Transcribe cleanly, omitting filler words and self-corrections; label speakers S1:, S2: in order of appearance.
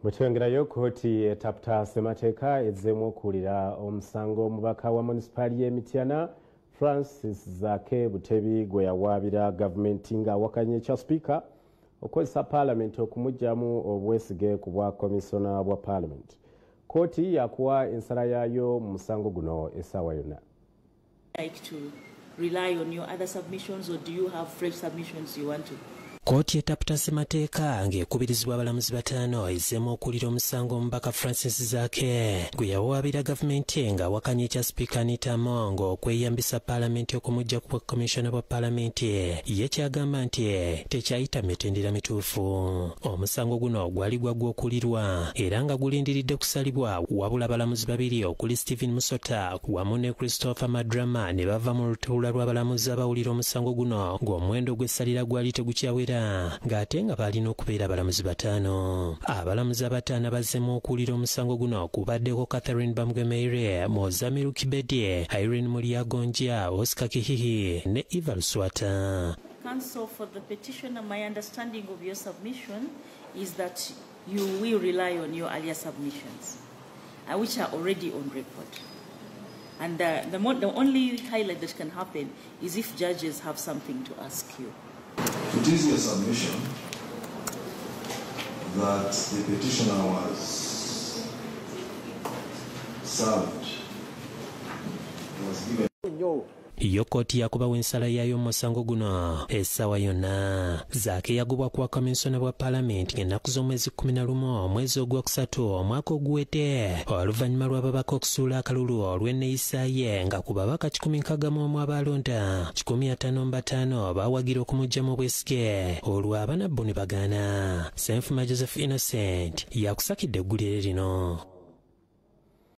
S1: Mutwengerayo kkooti etaputa Ssemateeka Ezzeemu Okuguwulira omusango omubaka wa munisipaali y'Emityana Francis Zzaake Butebi gwe yawaabira gavumenti ng'awakanya ekya sipiika okozesa paalamenti okumuggyamu obwesige ku bwa komisona bwa paalamenti. Kkooti yakuwa ensala yaayo mu musango guno essaawa yonna.
S2: Kkooti etaputa Ssemateeka ng'ekubirizibwa abalamuzi bataano Ezzeemu Okuguwulira omusango omubaka Francis Zzaake gwe yawaabira gavumenti ng'awakanya ekya sipiika Anita ng'okweyambisa paalamenti okumuggya ku komisona bwa paalamenti ye kyagamba nti tekyayita mitendera mituufu. Omusango guno gwali gwa Ogw'Okuguwulirwa era nga gulindiridde kusalibwa wabula abalamuzi babiri okuli Stephen Musota wamu ne Christopher Madrama ne bava mu lutuula lw'abalamuzi abawulira omusango guno ng'omuwendo gw'essalira gwali tegukyawera ng'ate nga balina okubeera abalamuzi bataano. Abalamuzi abataano abazzeemu okuwulira omusango guno kubaddeko Catherine Bamgemeire, Mozamiru Kibedye, Irene Mulyagonja, Oscar Kihihi ne Eva Luswata.
S3: Counsel, for the petitioner, my understanding of your submission is that you will rely on your earlier submissions, which are already on record. And the only highlight that can happen is if judges have something to ask you.
S4: It is your submission that the petitioner was served, was given.
S2: Yo kkooti yakubawo ensala yaayo mu musango guno essaawa yonna. Zzaake yagobwa ku bwa komisona bwa paalamenti ng'ennaku z'omwezi 11 omwezi ogwokusatu omwaka oguwedde oluvannyuma lw'ababaka okusuula akalulu olw'enneeyisa ye nga ku babaka 161 abalonda 555 baawagira okumuggyamu obwesige olwo abana bo ne bagaana. Ssenfuma Joseph Innocent yakusakidde eggulire lino.